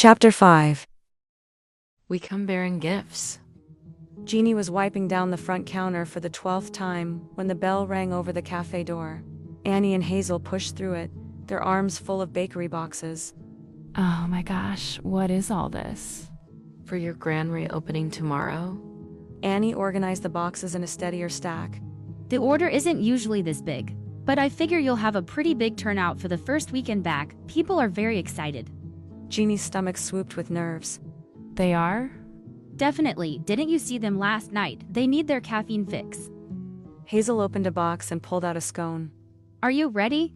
Chapter 5. We come bearing gifts. Jeannie was wiping down the front counter for the 12th time when the bell rang over the cafe door. Annie and Hazel pushed through it, their arms full of bakery boxes. Oh my gosh, what is all this? For your grand reopening tomorrow? Annie organized the boxes in a steadier stack. The order isn't usually this big, but I figure you'll have a pretty big turnout for the first weekend back. People are very excited. Jeannie's stomach swooped with nerves. They are? Definitely. Didn't you see them last night? They need their caffeine fix. Hazel opened a box and pulled out a scone. Are you ready?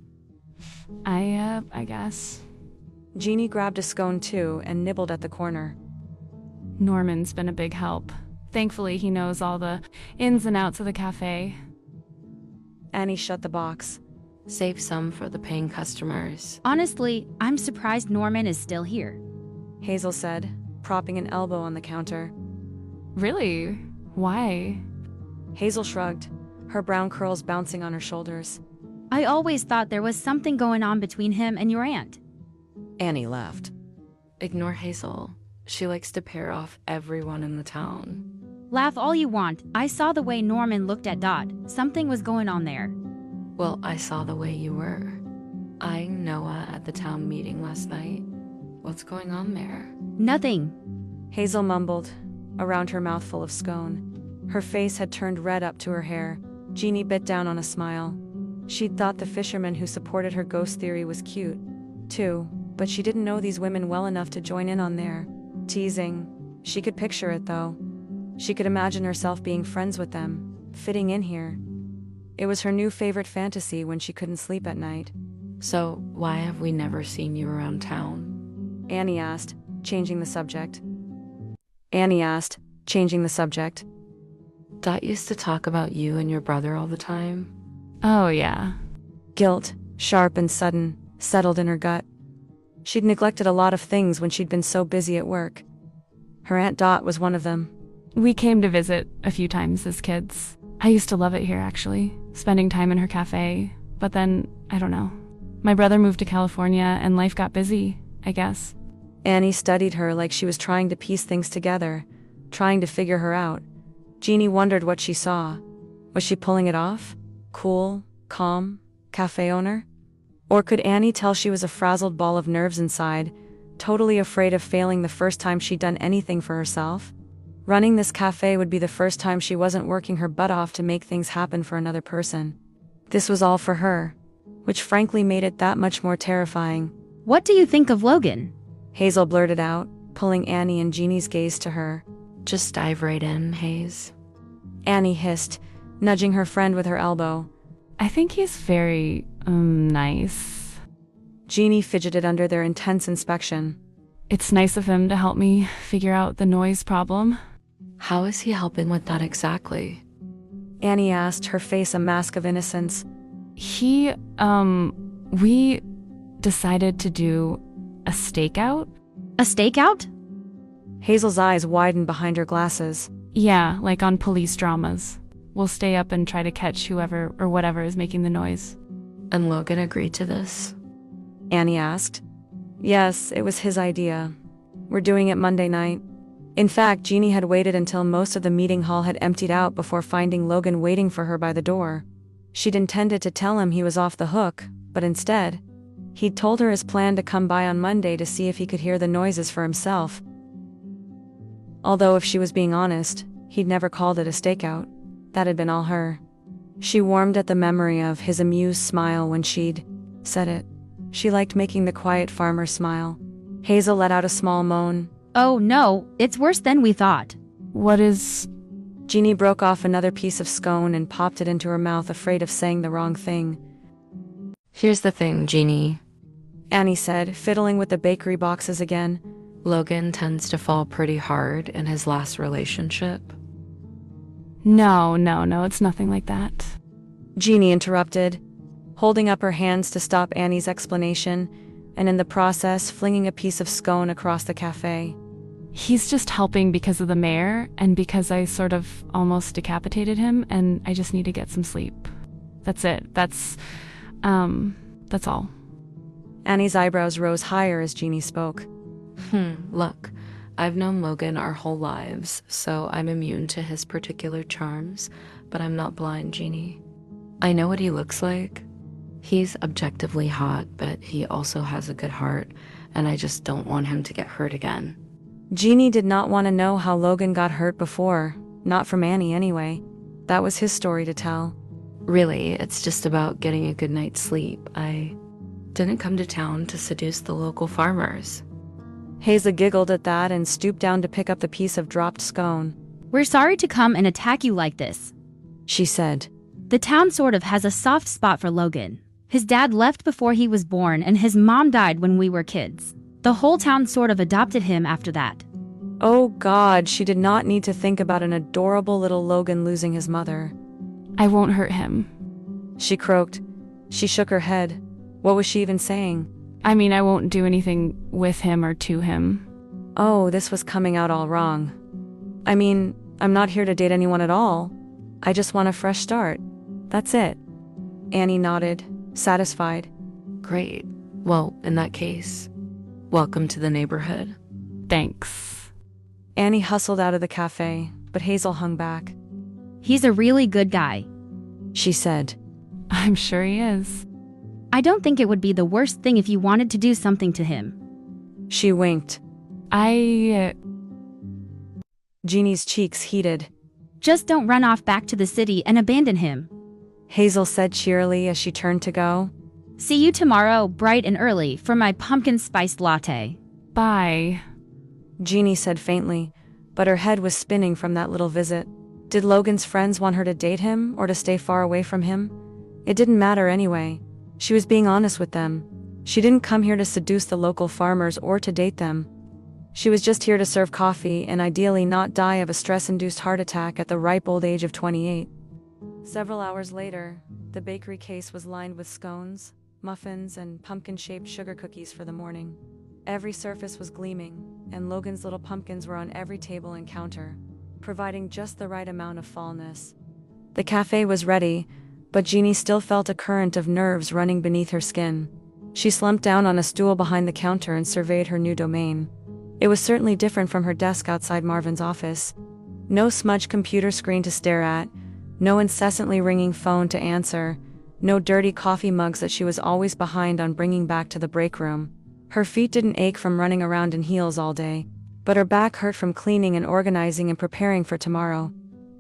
I guess. Jeannie grabbed a scone too and nibbled at the corner. Norman's been a big help. Thankfully, he knows all the ins and outs of the cafe. Annie shut the box. Save some for the paying customers. Honestly, I'm surprised Norman is still here. Hazel said, propping an elbow on the counter. Really? Why? Hazel shrugged, her brown curls bouncing on her shoulders. I always thought there was something going on between him and your aunt. Annie laughed. Ignore Hazel. She likes to pair off everyone in the town. Laugh all you want. I saw the way Norman looked at Dot. Something was going on there. Well, I saw the way you were eyeing Noah at the town meeting last night. What's going on there? Nothing. Hazel mumbled, around her mouth full of scone. Her face had turned red up to her hair. Jeannie bit down on a smile. She'd thought the fisherman who supported her ghost theory was cute, too, but she didn't know these women well enough to join in on their teasing. She could picture it, though. She could imagine herself being friends with them, fitting in here. It was her new favorite fantasy when she couldn't sleep at night. So, why have we never seen you around town? Annie asked, changing the subject. Dot used to talk about you and your brother all the time. Oh, yeah. Guilt, sharp and sudden, settled in her gut. She'd neglected a lot of things when she'd been so busy at work. Her Aunt Dot was one of them. We came to visit a few times as kids. I used to love it here, actually, spending time in her cafe. But then, I don't know. My brother moved to California and life got busy, I guess. Annie studied her like she was trying to piece things together, trying to figure her out. Jeannie wondered what she saw. Was she pulling it off? Cool, calm, cafe owner? Or could Annie tell she was a frazzled ball of nerves inside, totally afraid of failing the first time she'd done anything for herself? Running this cafe would be the first time she wasn't working her butt off to make things happen for another person. This was all for her, which frankly made it that much more terrifying. What do you think of Logan? Hazel blurted out, pulling Annie and Jeannie's gaze to her. Just dive right in, Hayes. Annie hissed, nudging her friend with her elbow. I think he's very, nice. Jeannie fidgeted under their intense inspection. It's nice of him to help me figure out the noise problem. How is he helping with that exactly? Annie asked, her face a mask of innocence. We decided to do a stakeout. A stakeout? Hazel's eyes widened behind her glasses. Yeah, like on police dramas. We'll stay up and try to catch whoever or whatever is making the noise. And Logan agreed to this? Annie asked. Yes, it was his idea. We're doing it Monday night. In fact, Jeannie had waited until most of the meeting hall had emptied out before finding Logan waiting for her by the door. She'd intended to tell him he was off the hook, but instead, he'd told her his plan to come by on Monday to see if he could hear the noises for himself. Although if she was being honest, he'd never called it a stakeout. That had been all her. She warmed at the memory of his amused smile when she'd said it. She liked making the quiet farmer smile. Hazel let out a small moan. Oh no, it's worse than we thought. What is... Jeannie broke off another piece of scone and popped it into her mouth, afraid of saying the wrong thing. Here's the thing, Jeannie. Annie said, fiddling with the bakery boxes again. Logan tends to fall pretty hard in his last relationship. No, it's nothing like that. Jeannie interrupted, holding up her hands to stop Annie's explanation, and in the process flinging a piece of scone across the cafe. He's just helping because of the mayor, and because I sort of almost decapitated him, and I just need to get some sleep. That's it. That's all. Annie's eyebrows rose higher as Jeannie spoke. Look, I've known Logan our whole lives, so I'm immune to his particular charms, but I'm not blind, Jeannie. I know what he looks like. He's objectively hot, but he also has a good heart, and I just don't want him to get hurt again. Jeannie did not want to know how Logan got hurt before, not from Annie anyway. That was his story to tell. Really, it's just about getting a good night's sleep. I didn't come to town to seduce the local farmers. Hazel giggled at that and stooped down to pick up the piece of dropped scone. We're sorry to come and attack you like this, She said. The town sort of has a soft spot for Logan. His dad left before he was born and his mom died when we were kids. The whole town sort of adopted him after that. Oh God, she did not need to think about an adorable little Logan losing his mother. I won't hurt him. She croaked. She shook her head. What was she even saying? I mean, I won't do anything with him or to him. Oh, this was coming out all wrong. I mean, I'm not here to date anyone at all. I just want a fresh start. That's it. Annie nodded, satisfied. Great. Well, in that case, welcome to the neighborhood. Thanks. Annie hustled out of the cafe, but Hazel hung back. He's a really good guy. She said. I'm sure he is. I don't think it would be the worst thing if you wanted to do something to him. She winked. Jeannie's cheeks heated. Just don't run off back to the city and abandon him. Hazel said cheerily as she turned to go. See you tomorrow, bright and early, for my pumpkin spiced latte. Bye. Jeannie said faintly, but her head was spinning from that little visit. Did Logan's friends want her to date him or to stay far away from him? It didn't matter anyway. She was being honest with them. She didn't come here to seduce the local farmers or to date them. She was just here to serve coffee and ideally not die of a stress-induced heart attack at the ripe old age of 28. Several hours later, the bakery case was lined with scones, muffins, and pumpkin-shaped sugar cookies for the morning. Every surface was gleaming, and Logan's little pumpkins were on every table and counter, providing just the right amount of fallness. The cafe was ready, but Jeannie still felt a current of nerves running beneath her skin. She slumped down on a stool behind the counter and surveyed her new domain. It was certainly different from her desk outside Marvin's office. No smudged computer screen to stare at, no incessantly ringing phone to answer, no dirty coffee mugs that she was always behind on bringing back to the break room. Her feet didn't ache from running around in heels all day, but her back hurt from cleaning and organizing and preparing for tomorrow.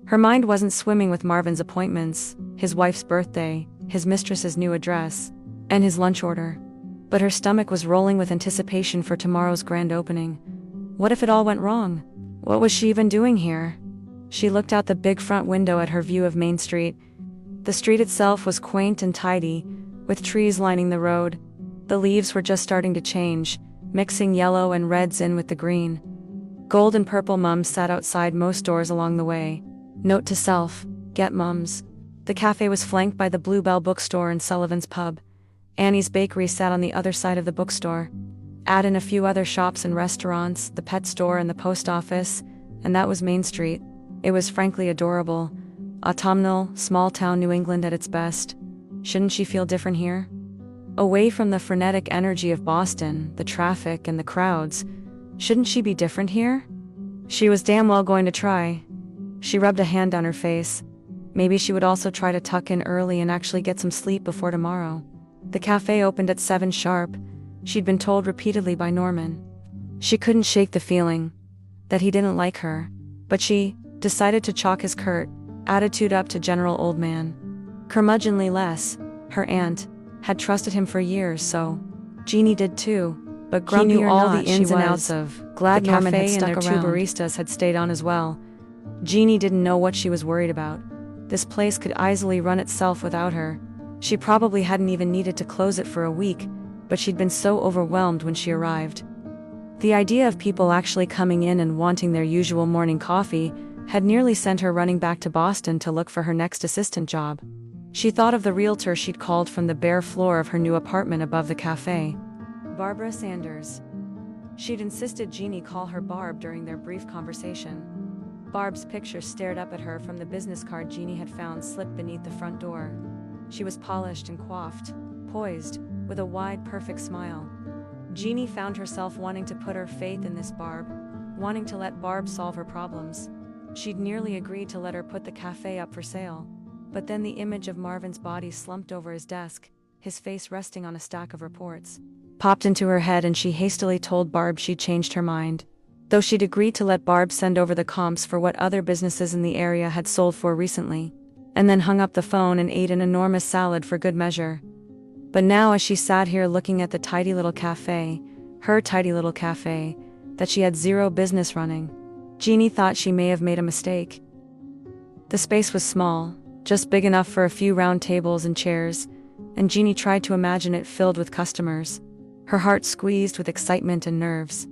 Her mind wasn't swimming with Marvin's appointments, his wife's birthday, his mistress's new address, and his lunch order. But her stomach was rolling with anticipation for tomorrow's grand opening. What if it all went wrong? What was she even doing here? She looked out the big front window at her view of Main Street. The street itself was quaint and tidy, with trees lining the road. The leaves were just starting to change, mixing yellow and reds in with the green. Gold and purple mums sat outside most doors along the way. Note to self, get mums. The cafe was flanked by the Bluebell bookstore and Sullivan's pub. Annie's bakery sat on the other side of the bookstore. Add in a few other shops and restaurants, the pet store and the post office, and that was Main Street. It was frankly adorable. Autumnal, small-town New England at its best. Shouldn't she feel different here? Away from the frenetic energy of Boston, the traffic and the crowds, shouldn't she be different here? She was damn well going to try. She rubbed a hand down her face. Maybe she would also try to tuck in early and actually get some sleep before tomorrow. The cafe opened at 7 sharp. She'd been told repeatedly by Norman. She couldn't shake the feeling that he didn't like her, but she decided to chalk his curt attitude up to general old man. Curmudgeonly less, her aunt had trusted him for years, so Jeannie did too, but grumpy knew all the ins and outs of glad the Norman had stuck around. Their 2 baristas had stayed on as well. Jeannie didn't know what she was worried about. This place could easily run itself without her. She probably hadn't even needed to close it for a week, but she'd been so overwhelmed when she arrived. The idea of people actually coming in and wanting their usual morning coffee had nearly sent her running back to Boston to look for her next assistant job. She thought of the realtor she'd called from the bare floor of her new apartment above the cafe. Barbara Sanders. She'd insisted Jeannie call her Barb during their brief conversation. Barb's picture stared up at her from the business card Jeannie had found slipped beneath the front door. She was polished and coiffed, poised, with a wide, perfect smile. Jeannie found herself wanting to put her faith in this Barb, wanting to let Barb solve her problems. She'd nearly agreed to let her put the cafe up for sale. But then the image of Marvin's body slumped over his desk, his face resting on a stack of reports, popped into her head, and she hastily told Barb she'd changed her mind. Though she'd agreed to let Barb send over the comps for what other businesses in the area had sold for recently, and then hung up the phone and ate an enormous salad for good measure. But now, as she sat here looking at the tidy little cafe, her tidy little cafe, that she had zero business running, Jeannie thought she may have made a mistake. The space was small, just big enough for a few round tables and chairs, and Jeannie tried to imagine it filled with customers, her heart squeezed with excitement and nerves.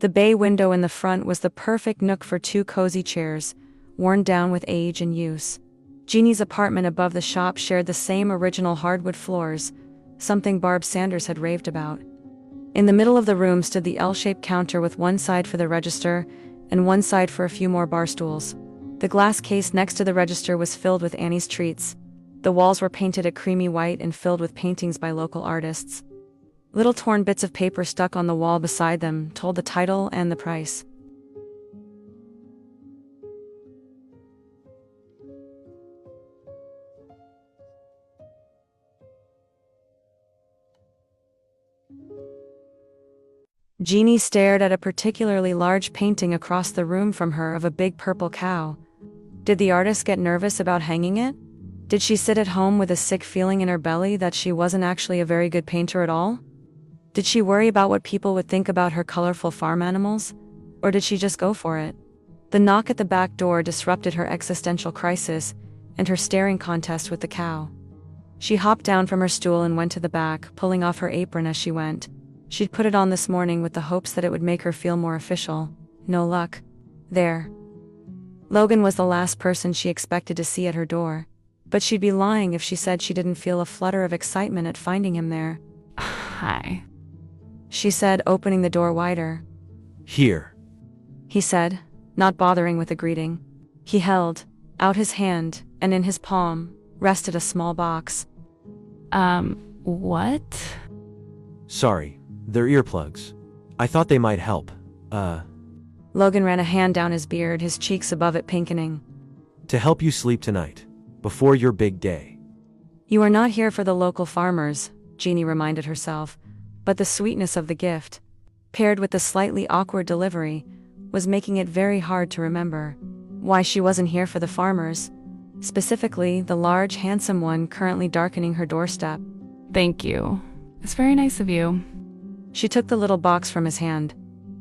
The bay window in the front was the perfect nook for 2 cozy chairs, worn down with age and use. Jeannie's apartment above the shop shared the same original hardwood floors, something Barb Sanders had raved about. In the middle of the room stood the L-shaped counter with one side for the register and one side for a few more bar stools. The glass case next to the register was filled with Annie's treats. The walls were painted a creamy white and filled with paintings by local artists. Little torn bits of paper stuck on the wall beside them told the title and the price. Jeannie stared at a particularly large painting across the room from her of a big purple cow. Did the artist get nervous about hanging it? Did she sit at home with a sick feeling in her belly that she wasn't actually a very good painter at all? Did she worry about what people would think about her colorful farm animals? Or did she just go for it? The knock at the back door disrupted her existential crisis and her staring contest with the cow. She hopped down from her stool and went to the back, pulling off her apron as she went. She'd put it on this morning with the hopes that it would make her feel more official. No luck. There. Logan was the last person she expected to see at her door. But she'd be lying if she said she didn't feel a flutter of excitement at finding him there. Hi. She said, opening the door wider. Here. He said, not bothering with a greeting. He held out his hand, and in his palm rested a small box. What? Sorry, they're earplugs. I thought they might help. Logan ran a hand down his beard, his cheeks above it pinkening. To help you sleep tonight, before your big day. You are not here for the local farmers, Jeannie reminded herself, but the sweetness of the gift, paired with the slightly awkward delivery, was making it very hard to remember why she wasn't here for the farmers, specifically the large, handsome one currently darkening her doorstep. Thank you. It's very nice of you. She took the little box from his hand,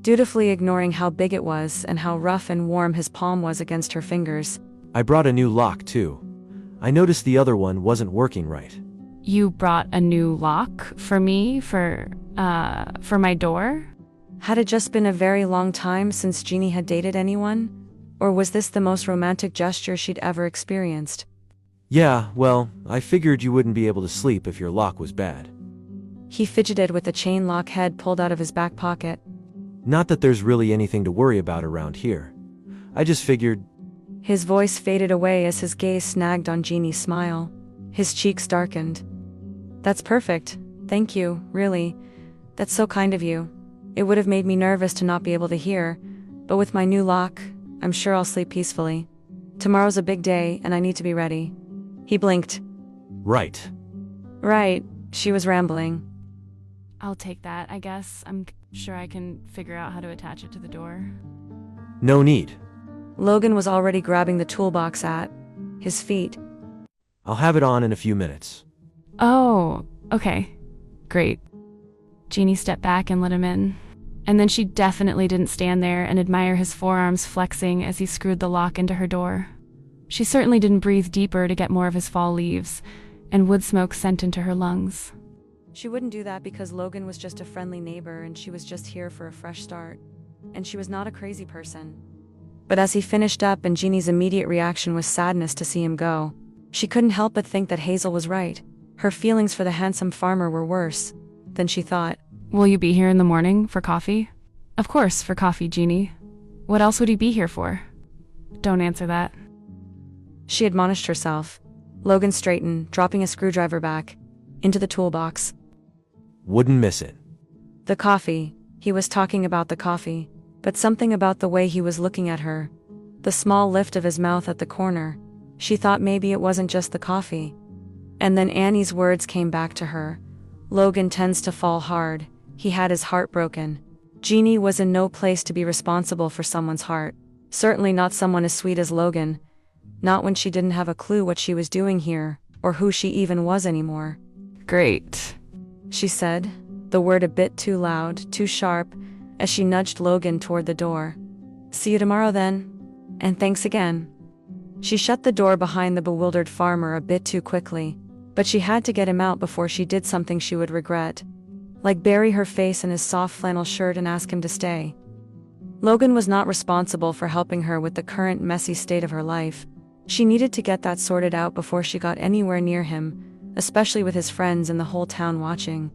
dutifully ignoring how big it was and how rough and warm his palm was against her fingers. I brought a new lock, too. I noticed the other one wasn't working right. You brought a new lock for me for my door? Had it just been a very long time since Jeannie had dated anyone? Or was this the most romantic gesture she'd ever experienced? Yeah, well, I figured you wouldn't be able to sleep if your lock was bad. He fidgeted with the chain lock head pulled out of his back pocket. Not that there's really anything to worry about around here. I just figured... His voice faded away as his gaze snagged on Jeannie's smile. His cheeks darkened. That's perfect. Thank you, really. That's so kind of you. It would have made me nervous to not be able to hear, but with my new lock, I'm sure I'll sleep peacefully. Tomorrow's a big day, and I need to be ready. He blinked. Right. Right, she was rambling. I'll take that, I guess. I'm sure I can figure out how to attach it to the door. No need. Logan was already grabbing the toolbox at his feet. I'll have it on in a few minutes. Oh, okay. Great. Jeannie stepped back and let him in. And then she definitely didn't stand there and admire his forearms flexing as he screwed the lock into her door. She certainly didn't breathe deeper to get more of his fall leaves, and wood smoke sent into her lungs. She wouldn't do that because Logan was just a friendly neighbor and she was just here for a fresh start. And she was not a crazy person. But as he finished up and Jeannie's immediate reaction was sadness to see him go, she couldn't help but think that Hazel was right. Her feelings for the handsome farmer were worse than she thought. Will you be here in the morning for coffee? Of course, for coffee, Jeannie. What else would he be here for? Don't answer that. She admonished herself. Logan straightened, dropping a screwdriver back into the toolbox. Wouldn't miss it. The coffee. He was talking about the coffee. But something about the way he was looking at her. The small lift of his mouth at the corner. She thought maybe it wasn't just the coffee. And then Annie's words came back to her. Logan tends to fall hard. He had his heart broken. Jeannie was in no place to be responsible for someone's heart. Certainly not someone as sweet as Logan. Not when she didn't have a clue what she was doing here, or who she even was anymore. Great. She said, the word a bit too loud, too sharp, as she nudged Logan toward the door. See you tomorrow then. And thanks again. She shut the door behind the bewildered farmer a bit too quickly, but she had to get him out before she did something she would regret. Like bury her face in his soft flannel shirt and ask him to stay. Logan was not responsible for helping her with the current messy state of her life. She needed to get that sorted out before she got anywhere near him, especially with his friends and the whole town watching.